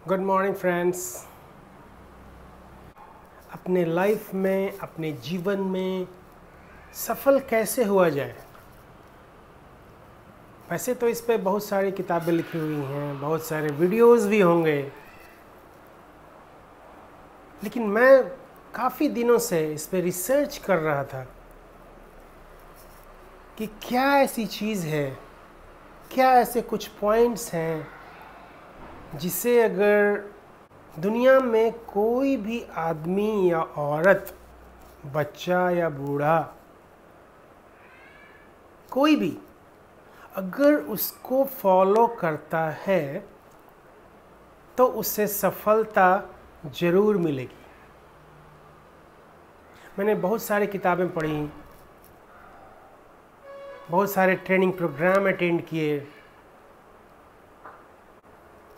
Good morning friends. अपने life में, अपने जीवन में सफल कैसे हुआ जाए। वैसे तो इस पे बहुत सारी किताबें लिखी हुई हैं, बहुत सारे वीडियोस भी होंगे, लेकिन मैं काफ़ी दिनों से इस पे रिसर्च कर रहा था कि क्या ऐसी चीज़ है, क्या ऐसे कुछ पॉइंट्स हैं जिसे अगर दुनिया में कोई भी आदमी या औरत, बच्चा या बूढ़ा, कोई भी अगर उसको फॉलो करता है तो उसे सफलता ज़रूर मिलेगी। मैंने बहुत सारी किताबें पढ़ी, बहुत सारे ट्रेनिंग प्रोग्राम अटेंड किए,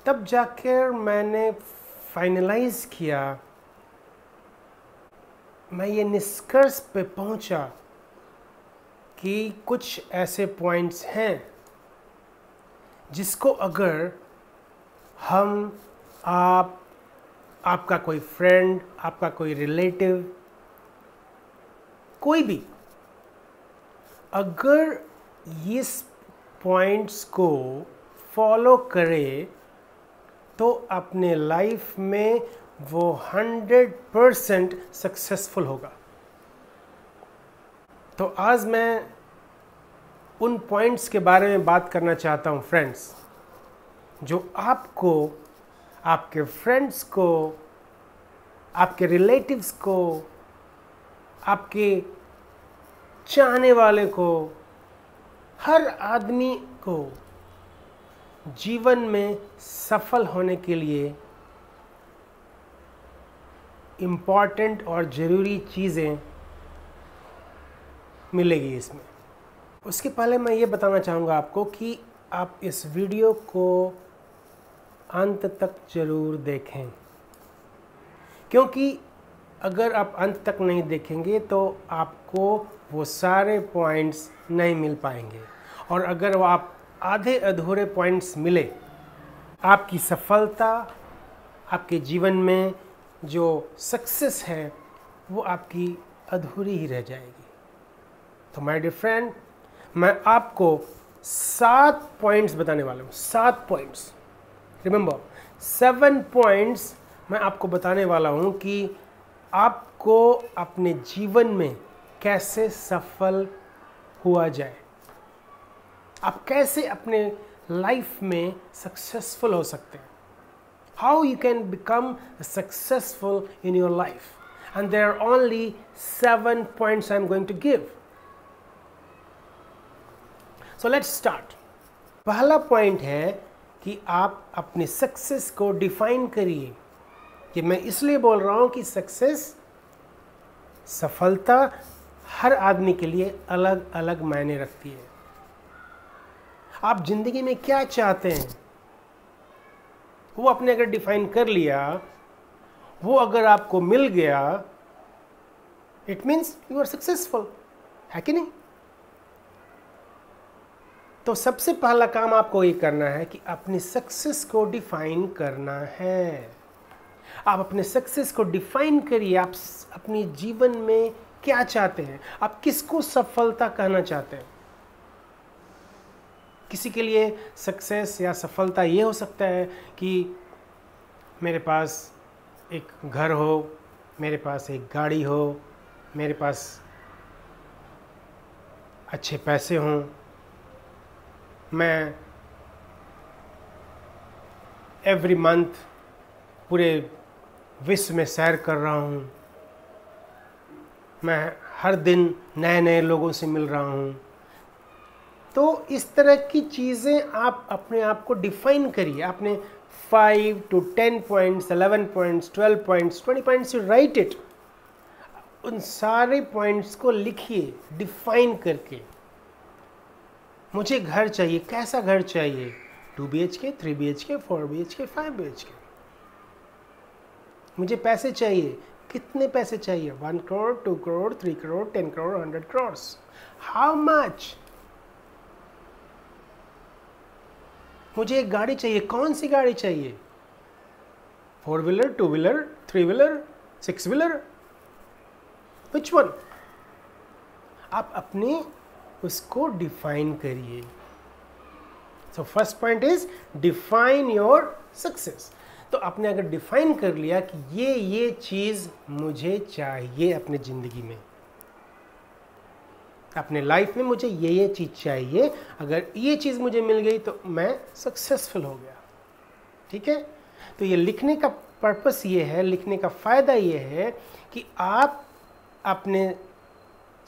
तब जाकर मैंने फाइनलाइज किया, मैं ये निष्कर्ष पे पहुंचा कि कुछ ऐसे पॉइंट्स हैं जिसको अगर हम, आपका कोई फ्रेंड, आपका कोई रिलेटिव, कोई भी अगर इस पॉइंट्स को फॉलो करे तो अपने लाइफ में वो 100% सक्सेसफुल होगा। तो आज मैं उन पॉइंट्स के बारे में बात करना चाहता हूँ फ्रेंड्स, जो आपको, आपके फ्रेंड्स को, आपके रिलेटिव्स को, आपके चाहने वाले को, हर आदमी को जीवन में सफल होने के लिए इम्पॉर्टेंट और ज़रूरी चीज़ें मिलेगी इसमें। उसके पहले मैं ये बताना चाहूँगा आपको कि आप इस वीडियो को अंत तक ज़रूर देखें, क्योंकि अगर आप अंत तक नहीं देखेंगे तो आपको वो सारे पॉइंट्स नहीं मिल पाएंगे, और अगर वो आप आधे अधूरे पॉइंट्स मिले, आपकी सफलता, आपके जीवन में जो सक्सेस है वो आपकी अधूरी ही रह जाएगी। तो माय डियर फ्रेंड, मैं आपको 7 पॉइंट्स बताने वाला हूँ। 7 पॉइंट्स, रिमेंबर 7 पॉइंट्स मैं आपको बताने वाला हूँ कि आपको अपने जीवन में कैसे सफल हुआ जाए, आप कैसे अपने लाइफ में सक्सेसफुल हो सकते हैं। How you can become successful in your life, and there are only 7 points I'm going to give. So let's start. पहला पॉइंट है कि आप अपने सक्सेस को डिफाइन करिए। कि मैं इसलिए बोल रहा हूँ कि सक्सेस, सफलता हर आदमी के लिए अलग अलग मायने रखती है। आप जिंदगी में क्या चाहते हैं वो आपने अगर डिफाइन कर लिया, वो अगर आपको मिल गया, it means you are successful, है कि नहीं। तो सबसे पहला काम आपको ये करना है कि अपनी सक्सेस को डिफाइन करना है। आप अपने सक्सेस को डिफाइन करिए। आप अपने जीवन में क्या चाहते हैं, आप किसको सफलता कहना चाहते हैं। किसी के लिए सक्सेस या सफलता ये हो सकता है कि मेरे पास एक घर हो, मेरे पास एक गाड़ी हो, मेरे पास अच्छे पैसे हों, मैं एवरी मंथ पूरे विश्व में सैर कर रहा हूँ, मैं हर दिन नए नए लोगों से मिल रहा हूँ। तो इस तरह की चीज़ें आप अपने आप को डिफाइन करिए। आपने 5 to 10 points, 11 points, 12 points, 20 points, you right it. उन सारे पॉइंट्स को लिखिए डिफाइन करके। मुझे घर चाहिए, कैसा घर चाहिए, 2 BHK, 3 BHK, 4 BHK, 5 BHK। मुझे पैसे चाहिए, कितने पैसे चाहिए, 1 करोड़, 2 करोड़, 3 करोड़, 10 करोड़, 100 करोड़, हाउ मच। मुझे एक गाड़ी चाहिए, कौन सी गाड़ी चाहिए, 4 wheeler, 2 wheeler, 3 wheeler, 6 wheeler, which one? आप अपने उसको डिफाइन करिए। So first point is define your success. तो आपने अगर डिफाइन कर लिया कि ये चीज़ मुझे चाहिए अपने ज़िंदगी में, अपने लाइफ में मुझे ये चीज़ चाहिए, अगर ये चीज़ मुझे मिल गई तो मैं सक्सेसफुल हो गया। ठीक है? तो ये लिखने का पर्पस ये है, लिखने का फ़ायदा ये है कि आप अपने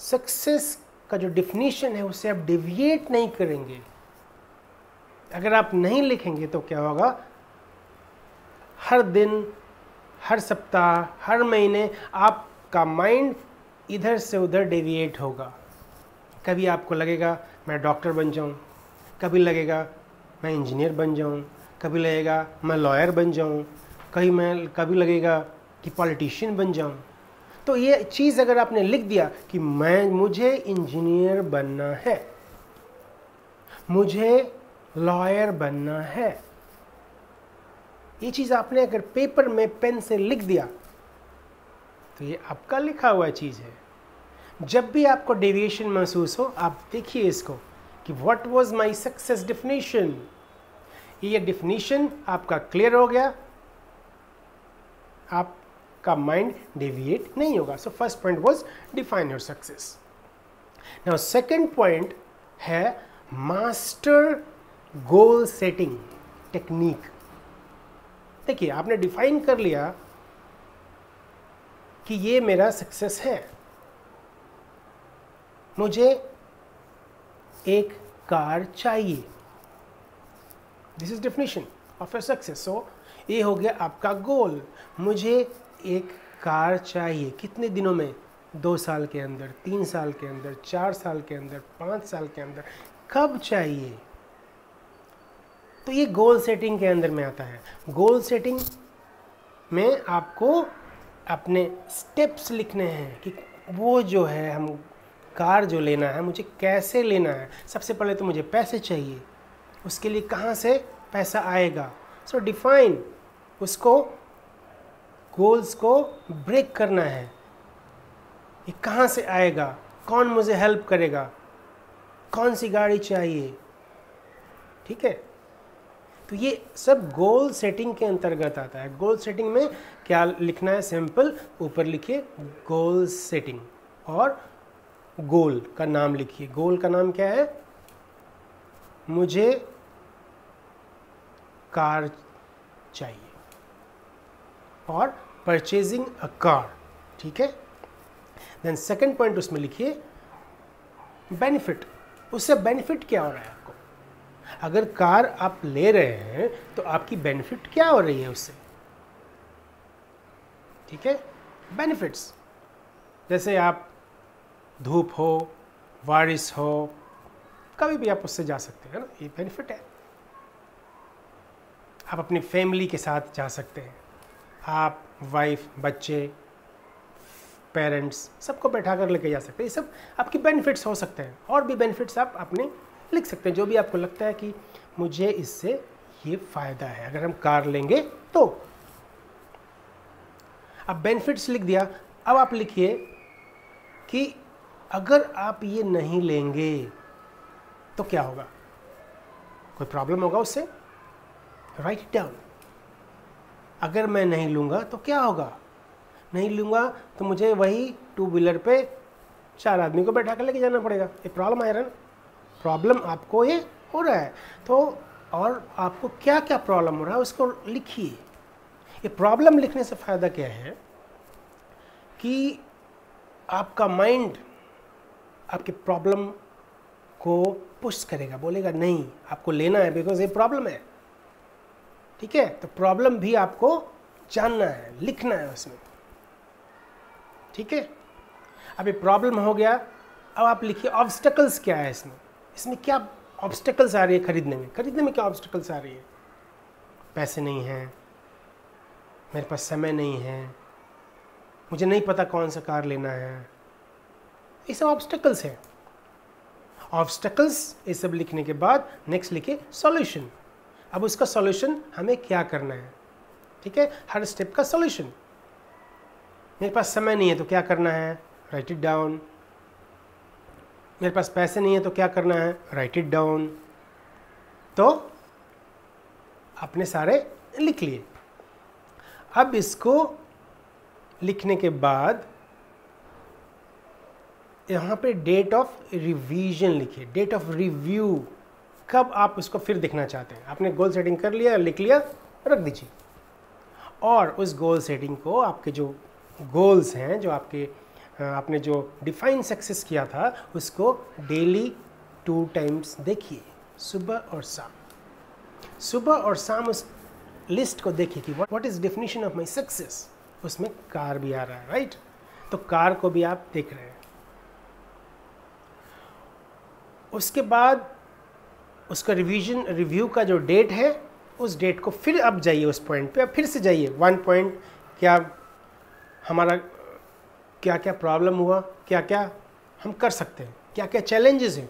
सक्सेस का जो डिफिनीशन है उससे आप डिविएट नहीं करेंगे। अगर आप नहीं लिखेंगे तो क्या होगा, हर दिन, हर सप्ताह, हर महीने आपका माइंड इधर से उधर डेविएट होगा। कभी आपको लगेगा मैं डॉक्टर बन जाऊं, कभी लगेगा मैं इंजीनियर बन जाऊं, कभी लगेगा मैं लॉयर बन जाऊं, कभी लगेगा कि पॉलिटिशियन बन जाऊं। तो ये चीज़ अगर आपने लिख दिया कि मुझे इंजीनियर बनना है, मुझे लॉयर बनना है, ये चीज़ आपने अगर पेपर में पेन से लिख दिया तो ये आपका लिखा हुआ चीज़ है। जब भी आपको डेविएशन महसूस हो, आप देखिए इसको कि what was my success definition. ये डेफिनेशन आपका क्लियर हो गया, आपका माइंड डेविएट नहीं होगा। So first point was define your success. Now second point है मास्टर गोल सेटिंग टेक्निक। देखिए, आपने डिफाइन कर लिया कि ये मेरा सक्सेस है, मुझे एक कार चाहिए, this is definition of your success. So ये हो गया आपका गोल, मुझे एक कार चाहिए। कितने दिनों में? 2 साल के अंदर, 3 साल के अंदर, 4 साल के अंदर, 5 साल के अंदर, कब चाहिए? तो ये गोल सेटिंग के अंदर में आता है। गोल सेटिंग में आपको अपने स्टेप्स लिखने हैं कि वो जो है, हम कार जो लेना है मुझे कैसे लेना है। सबसे पहले तो मुझे पैसे चाहिए, उसके लिए कहाँ से पैसा आएगा। सो डिफाइन, उसको गोल्स को ब्रेक करना है, ये कहाँ से आएगा, कौन मुझे हेल्प करेगा, कौन सी गाड़ी चाहिए। ठीक है? तो ये सब गोल सेटिंग के अंतर्गत आता है। गोल सेटिंग में क्या लिखना है? सिंपल, ऊपर लिखिए गोल सेटिंग और गोल का नाम लिखिए। गोल का नाम क्या है? मुझे कार चाहिए और परचेजिंग अ कार। ठीक है? देन सेकंड पॉइंट उसमें लिखिए बेनिफिट। उससे बेनिफिट क्या हो रहा है आपको? अगर कार आप ले रहे हैं तो आपकी बेनिफिट क्या हो रही है उससे? ठीक है? बेनिफिट्स, जैसे आप धूप हो, बारिश हो, कभी भी आप उससे जा सकते हैं ना, ये बेनिफिट है। आप अपनी फैमिली के साथ जा सकते हैं, आप वाइफ, बच्चे, पेरेंट्स सबको बैठा कर लेके जा सकते हैं। ये सब आपकी बेनिफिट्स हो सकते हैं। और भी बेनिफिट्स आप अपने लिख सकते हैं, जो भी आपको लगता है कि मुझे इससे ये फ़ायदा है अगर हम कार लेंगे तो। अब बेनिफिट्स लिख दिया, अब आप लिखिए कि अगर आप ये नहीं लेंगे तो क्या होगा, कोई प्रॉब्लम होगा उससे। Right it down. अगर मैं नहीं लूँगा तो क्या होगा, नहीं लूँगा तो मुझे वही 2 व्हीलर पे 4 आदमी को बैठा कर लेके जाना पड़ेगा। ये प्रॉब्लम है ना, प्रॉब्लम आपको ये हो रहा है। तो और आपको क्या क्या प्रॉब्लम हो रहा है उसको लिखिए। ये प्रॉब्लम लिखने से फ़ायदा क्या है कि आपका माइंड आपके प्रॉब्लम को पुश करेगा, बोलेगा नहीं आपको लेना है बिकॉज ये प्रॉब्लम है। ठीक है? तो प्रॉब्लम भी आपको जानना है, लिखना है उसमें। ठीक है? अब ये प्रॉब्लम हो गया, अब आप लिखिए ऑब्स्टेकल्स क्या है इसमें। इसमें क्या ऑब्स्टेकल्स आ रही है खरीदने में क्या ऑब्स्टेकल्स आ रही है? पैसे नहीं हैं, मेरे पास समय नहीं है, मुझे नहीं पता कौन सा कार लेना है, ये सब ऑब्स्टेकल्स हैं। ऑब्स्टेकल्स ये सब लिखने के बाद नेक्स्ट लिखिए सॉल्यूशन। अब उसका सॉल्यूशन हमें क्या करना है। ठीक है, हर स्टेप का सॉल्यूशन। मेरे पास समय नहीं है तो क्या करना है, राइट इट डाउन। मेरे पास पैसे नहीं है तो क्या करना है, राइट इट डाउन। तो आपने सारे लिख लिए। अब इसको लिखने के बाद यहाँ पे डेट ऑफ रिवीजन लिखिए, डेट ऑफ रिव्यू, कब आप उसको फिर देखना चाहते हैं। आपने गोल सेटिंग कर लिया, लिख लिया, रख दीजिए। और उस गोल सेटिंग को, आपके जो गोल्स हैं, जो आपने जो डिफाइन सक्सेस किया था, उसको डेली 2 टाइम्स देखिए, सुबह और शाम। सुबह और शाम उस लिस्ट को देखिए कि what is definition of my success. उसमें कार भी आ रहा है, राइट? तो कार को भी आप देख रहे हैं। उसके बाद उसका रिव्यू का जो डेट है, उस डेट को फिर अब जाइए उस पॉइंट पे, अब फिर से जाइए 1 पॉइंट, क्या हमारा क्या क्या प्रॉब्लम हुआ, क्या क्या हम कर सकते हैं, क्या क्या चैलेंजेस हैं,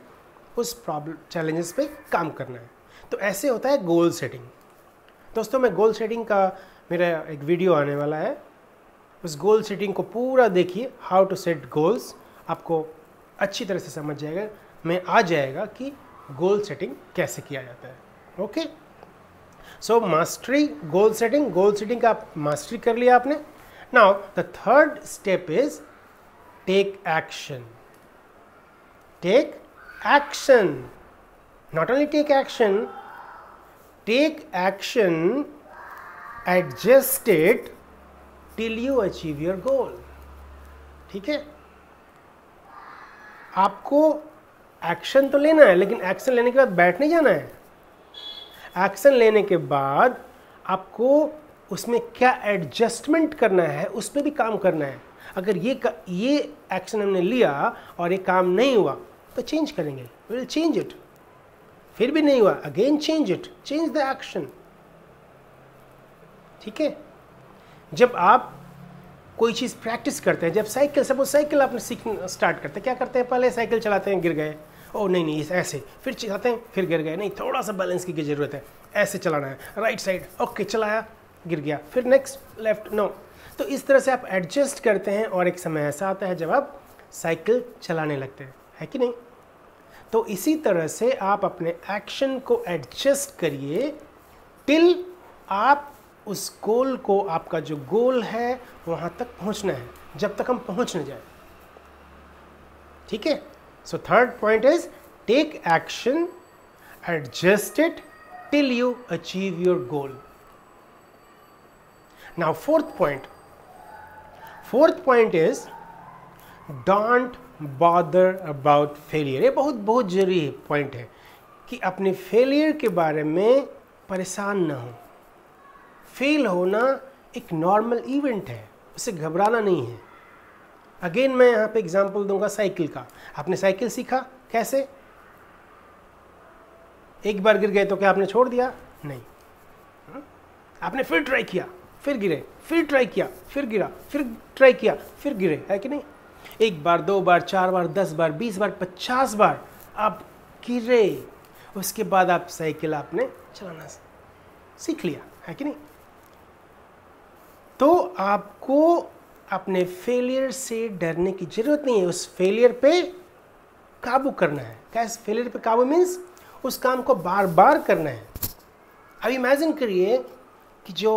उस प्रॉब्लम चैलेंजेस पे काम करना है। तो ऐसे होता है गोल सेटिंग। दोस्तों, मैं गोल सेटिंग का मेरा एक वीडियो आने वाला है, उस गोल सेटिंग को पूरा देखिए, हाउ टू सेट गोल्स, आपको अच्छी तरह से समझ जाएगा, में आ जाएगा कि गोल सेटिंग कैसे किया जाता है। Okay, so mastery goal setting का आप मास्टरी कर लिया आपने। Now the third step is take action. Take action, not only take action, take action, adjust it till you achieve your goal. ठीक है, आपको एक्शन तो लेना है, लेकिन एक्शन लेने के बाद बैठ नहीं जाना है। एक्शन लेने के बाद आपको उसमें क्या एडजस्टमेंट करना है, उस पर भी काम करना है। अगर ये एक्शन हमने लिया और ये काम नहीं हुआ तो चेंज करेंगे, विल चेंज इट। फिर भी नहीं हुआ, again change it, change the action. ठीक है, जब आप कोई चीज़ प्रैक्टिस करते हैं, जब सपोज साइकिल आपने सीखना स्टार्ट करते हैं, क्या करते हैं, पहले साइकिल चलाते हैं, गिर गए, ओ नहीं ऐसे, फिर चलाते हैं, फिर गिर गए, नहीं थोड़ा सा बैलेंस की ज़रूरत है, ऐसे चलाना है, राइट साइड, ओके चलाया, गिर गया, फिर नेक्स्ट लेफ्ट, नो। तो इस तरह से आप एडजस्ट करते हैं और एक समय ऐसा आता है जब आप साइकिल चलाने लगते हैं, है कि नहीं? तो इसी तरह से आप अपने एक्शन को एडजस्ट करिए टिल आप उस गोल को, आपका जो गोल है वहाँ तक पहुँचना है, जब तक हम पहुँच न जाए। ठीक है, so third point is take action, adjust it till you achieve your goal. Now fourth point is don't bother about failure. ये बहुत जरूरी पॉइंट है कि अपने फेलियर के बारे में परेशान ना हो। फेल होना एक नॉर्मल इवेंट है, उसे घबराना नहीं है। अगेन मैं यहाँ पे एग्जांपल दूंगा साइकिल का। आपने साइकिल सीखा कैसे? एक बार गिर गए तो क्या आपने छोड़ दिया? नहीं, आपने फिर ट्राई किया, फिर गिरे, फिर ट्राई किया, फिर गिरा, फिर ट्राई किया, फिर गिरे, है कि नहीं? 1 बार, 2 बार, 4 बार, 10 बार, 20 बार, 50 बार आप गिरे, उसके बाद आप साइकिल आपने चलाना सीख लिया, है कि नहीं? तो आपको अपने फेलियर से डरने की जरूरत नहीं है, उस फेलियर पे काबू करना है। कैसे फेलियर पे काबू मीन्स उस काम को बार बार करना है। अब इमेजिन करिए कि जो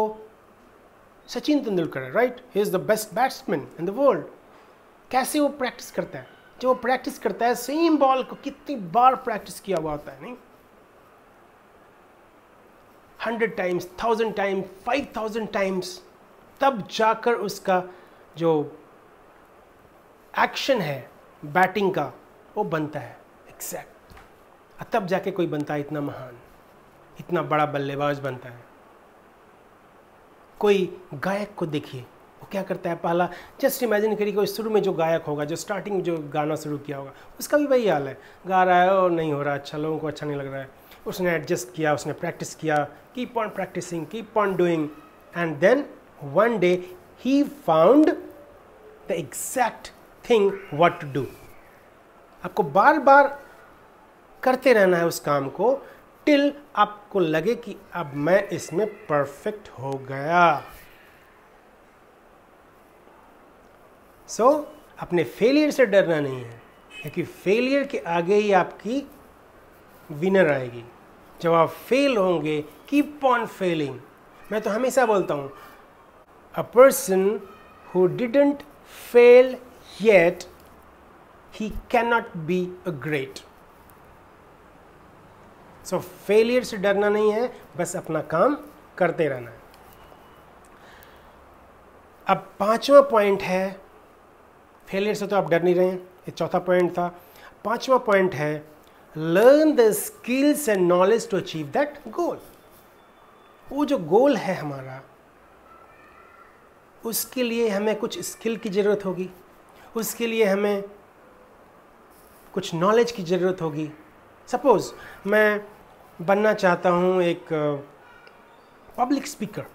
सचिन तेंदुलकर है, right, he is the best batsman in the world. कैसे वो प्रैक्टिस करता है? जो वो प्रैक्टिस करता है, सेम बॉल को कितनी बार प्रैक्टिस किया हुआ होता है, नहीं? 100 टाइम्स, 1000 टाइम्स, 5000 टाइम्स, तब जाकर उसका जो एक्शन है बैटिंग का वो बनता है एग्जैक्ट। तब जाके कोई बनता है इतना महान, इतना बड़ा बल्लेबाज बनता है। कोई गायक को देखिए, वो क्या करता है, पहला जस्ट इमेजिन करिए कोई शुरू में जो गायक होगा, जो स्टार्टिंग जो गाना शुरू किया होगा, उसका भी वही हाल है, गा रहा है और नहीं हो रहा अच्छा, लोगों को अच्छा नहीं लग रहा है। उसने एडजस्ट किया, उसने प्रैक्टिस किया, keep on practicing, keep on doing, and then one day he found the exact thing what to do। आपको बार बार करते रहना है उस काम को, टिल आपको लगे कि अब मैं इसमें परफेक्ट हो गया। सो अपने फेलियर से डरना नहीं है, क्योंकि फेलियर के आगे ही आपकी विनर आएगी। जब आप फेल होंगे, कीप ऑन फेलिंग। मैं तो हमेशा बोलता हूँ, a person who didn't fail yet he can not be a great. So failure से डरना नहीं है, बस अपना काम करते रहना है। अब 5वां पॉइंट है, फेलियर से तो आप डर नहीं रहे हैं, ये 4था पॉइंट था। 5वां पॉइंट है, learn the skills and knowledge to achieve that goal. वो जो गोल है हमारा, उसके लिए हमें कुछ स्किल की ज़रूरत होगी, उसके लिए हमें कुछ नॉलेज की ज़रूरत होगी। सपोज़ मैं बनना चाहता हूँ एक पब्लिक स्पीकर,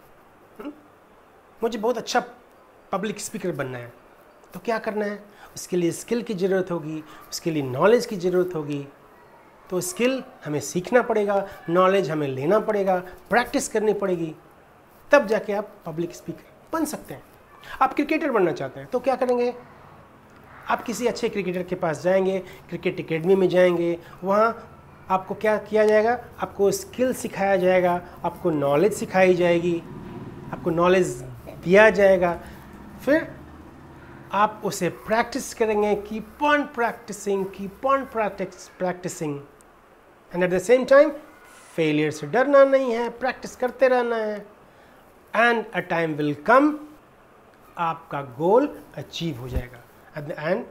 मुझे बहुत अच्छा पब्लिक स्पीकर बनना है, तो क्या करना है? उसके लिए स्किल की ज़रूरत होगी, उसके लिए नॉलेज की ज़रूरत होगी। तो स्किल हमें सीखना पड़ेगा, नॉलेज हमें लेना पड़ेगा, प्रैक्टिस करनी पड़ेगी, तब जाके आप पब्लिक स्पीकर बन सकते हैं। आप क्रिकेटर बनना चाहते हैं तो क्या करेंगे? आप किसी अच्छे क्रिकेटर के पास जाएंगे, क्रिकेट एकेडमी में जाएंगे, वहाँ आपको क्या किया जाएगा? आपको स्किल सिखाया जाएगा, आपको नॉलेज सिखाई जाएगी, आपको नॉलेज दिया जाएगा, फिर आप उसे प्रैक्टिस करेंगे, keep on practicing and at the same time failure से डरना नहीं है, प्रैक्टिस करते रहना है, and a time will come, आपका गोल अचीव हो जाएगा। At the end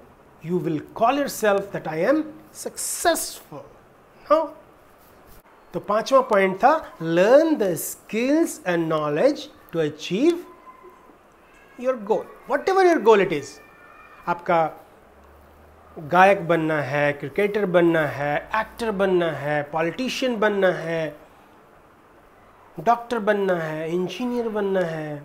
you will call yourself that I am successful. No, तो 5वां पॉइंट था, learn the skills and knowledge to achieve your goal, whatever your goal it is. आपका गायक बनना है, क्रिकेटर बनना है, एक्टर बनना है, पॉलिटिशियन बनना है, डॉक्टर बनना है, इंजीनियर बनना है,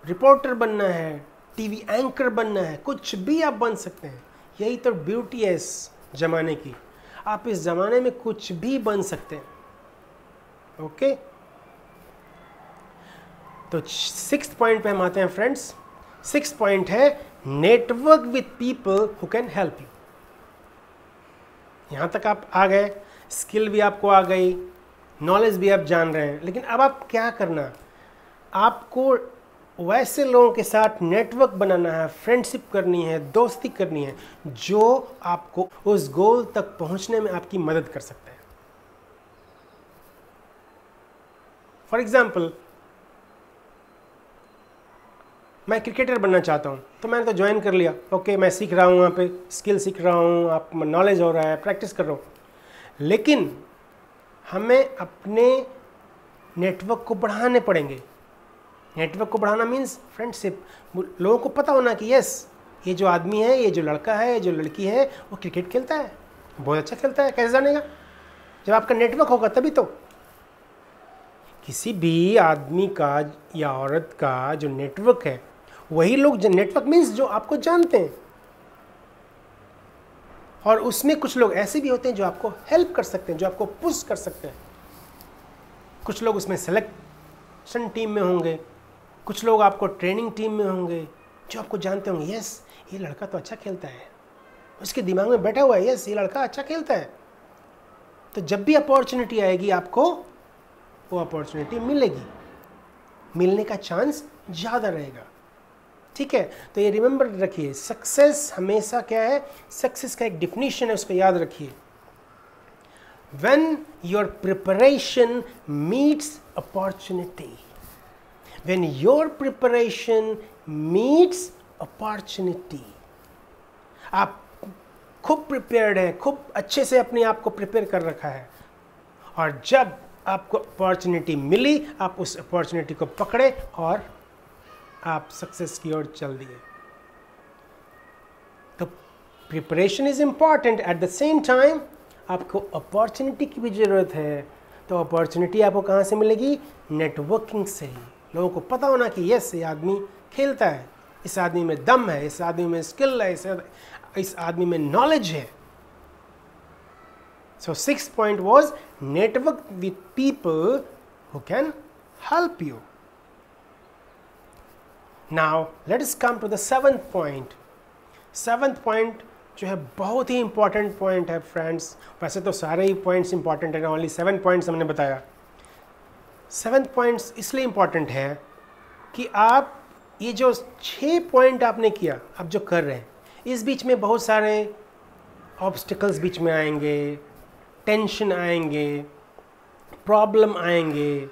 रिपोर्टर बनना है, टीवी एंकर बनना है, कुछ भी आप बन सकते हैं। यही तो ब्यूटी है इस जमाने की, आप इस जमाने में कुछ भी बन सकते हैं। ओके, तो 6th पॉइंट पे हम आते हैं फ्रेंड्स। 6th पॉइंट है, network with people who can help you. यहाँ तक आप आ गए, स्किल भी आपको आ गई, नॉलेज भी आप जान रहे हैं, लेकिन अब आप क्या करना? आपको वैसे लोगों के साथ नेटवर्क बनाना है, फ्रेंडशिप करनी है, दोस्ती करनी है, जो आपको उस गोल तक पहुंचने में आपकी मदद कर सकते हैं। फॉर एग्जाम्पल, मैं क्रिकेटर बनना चाहता हूँ, तो मैंने तो ज्वाइन कर लिया, ओके, मैं सीख रहा हूँ, वहाँ पे स्किल सीख रहा हूँ, आप नॉलेज हो रहा है, प्रैक्टिस कर रहा हूँ, लेकिन हमें अपने नेटवर्क को बढ़ाने पड़ेंगे। नेटवर्क को बढ़ाना मीन्स फ्रेंडशिप। लोगों को पता होना कि यस, ये जो आदमी है, ये जो लड़का है, ये जो लड़की है, वो क्रिकेट खेलता है, बहुत अच्छा खेलता है। कैसे जानेगा? जब आपका नेटवर्क होगा तभी तो। किसी भी आदमी का या औरत का जो नेटवर्क है, वही लोग, जो नेटवर्क मीन्स जो आपको जानते हैं, और उसमें कुछ लोग ऐसे भी होते हैं जो आपको हेल्प कर सकते हैं, जो आपको पुश कर सकते हैं। कुछ लोग उसमें सिलेक्शन टीम में होंगे, कुछ लोग आपको ट्रेनिंग टीम में होंगे, जो आपको जानते होंगे, यस ये लड़का तो अच्छा खेलता है, उसके दिमाग में बैठा हुआ है, यस ये लड़का अच्छा खेलता है। तो जब भी अपॉर्चुनिटी आएगी, आपको वो अपॉर्चुनिटी मिलेगी, मिलने का चांस ज़्यादा रहेगा। ठीक है, तो ये रिमेंबर रखिए, सक्सेस हमेशा क्या है? सक्सेस का एक डिफिनीशन है, उसको याद रखिए। When your preparation meets opportunity, when your preparation meets opportunity, आप खूब प्रिपेयर्ड हैं, खूब अच्छे से अपने आप को प्रिपेयर कर रखा है, और जब आपको अपॉर्चुनिटी मिली, आप उस अपॉर्चुनिटी को पकड़े और आप सक्सेस की ओर चल दिए। तो preparation is important, eight the same time आपको अपॉर्चुनिटी की भी ज़रूरत है। तो अपॉर्चुनिटी आपको कहाँ से मिलेगी? नेटवर्किंग से ही। लोगों को पता होना कि यस ये आदमी खेलता है, इस आदमी में दम है, इस आदमी में स्किल है, इस आदमी में नॉलेज है। So 6th point was network with people who can help you. Now let us come to the 7th point. 7th point जो है बहुत ही इंपॉर्टेंट पॉइंट है फ्रेंड्स. वैसे तो सारे ही पॉइंट्स इंपॉर्टेंट है, ओनली 7 पॉइंट्स हमने बताया. 7th पॉइंट्स इसलिए इंपॉर्टेंट है कि आप ये जो 6 पॉइंट आपने किया, आप जो कर रहे हैं, इस बीच में बहुत सारे ऑब्स्टिकल्स बीच में आएंगे, टेंशन आएंगे, प्रॉब्लम आएंगे,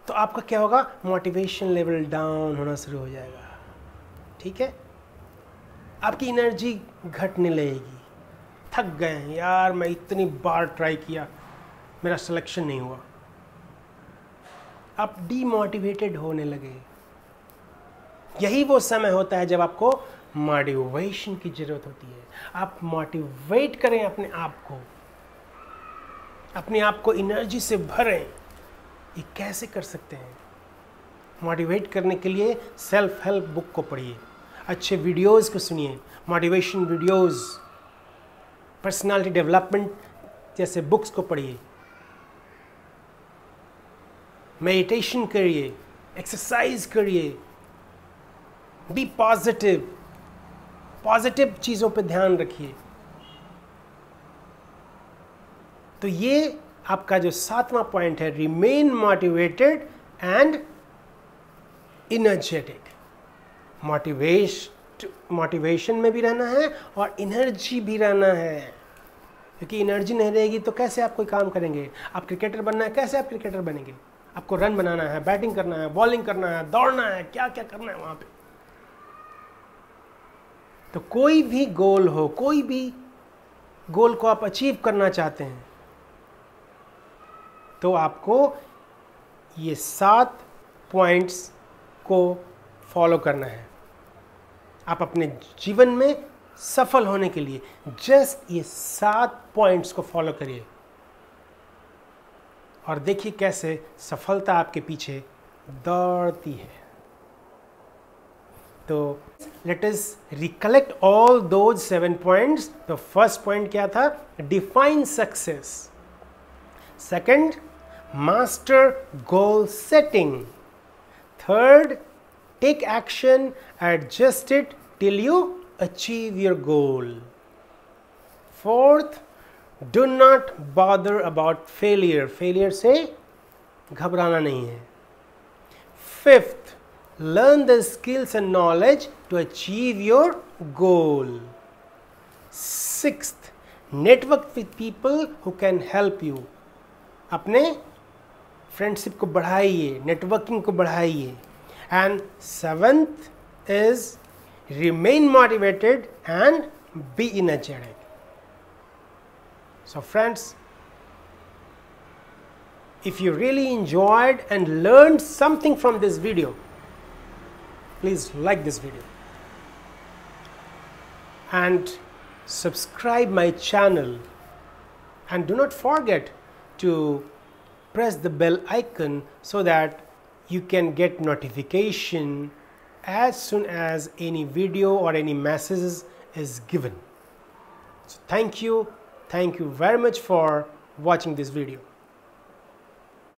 तो आपका क्या होगा, मोटिवेशन लेवल डाउन होना शुरू हो जाएगा. ठीक है, आपकी एनर्जी घटने लगेगी. थक गए हैं यार, मैं इतनी बार ट्राई किया, मेरा सिलेक्शन नहीं हुआ. आप डीमोटिवेटेड होने लगे. यही वो समय होता है जब आपको मोटिवेशन की ज़रूरत होती है. आप मोटिवेट करें अपने आप को एनर्जी से भरें. ये कैसे कर सकते हैं? मोटिवेट करने के लिए सेल्फ हेल्प बुक को पढ़िए, अच्छे वीडियोस को सुनिए, मोटिवेशन वीडियोस, पर्सनालिटी डेवलपमेंट जैसे बुक्स को पढ़िए, मेडिटेशन करिए, एक्सरसाइज करिए, बी पॉजिटिव चीज़ों पे ध्यान रखिए. तो ये आपका जो 7वां पॉइंट है, remain motivated and energetic. Motivation में भी रहना है और एनर्जी भी रहना है, क्योंकि एनर्जी नहीं रहेगी तो कैसे आप कोई काम करेंगे? आप क्रिकेटर बनना है, कैसे आप क्रिकेटर बनेंगे? आपको रन बनाना है, बैटिंग करना है, बॉलिंग करना है, दौड़ना है, क्या क्या करना है वहाँ पे. तो कोई भी गोल हो, कोई भी गोल को आप अचीव करना चाहते हैं, तो आपको ये 7 पॉइंट्स को फॉलो करना है. आप अपने जीवन में सफल होने के लिए जस्ट ये 7 पॉइंट्स को फॉलो करिए और देखिए कैसे सफलता आपके पीछे दौड़ती है. तो let us recollect all those 7 points. तो फर्स्ट पॉइंट क्या था? Define success. Second, master goal setting. Third, take action, adjust it till you achieve your goal. Fourth, do not bother about failure. Failure से घबराना नहीं है. Fifth, learn the skills and knowledge to achieve your goal. Sixth, network with people who can help you. अपने friendship को बढ़ाइए, networking को बढ़ाइए. And 7th is remain motivated and be energetic. So friends, if you really enjoyed and learned something from this video, please like this video and subscribe my channel, and do not forget to press the bell icon so that you can get notification as soon as any video or any messages is given. So thank you very much for watching this video.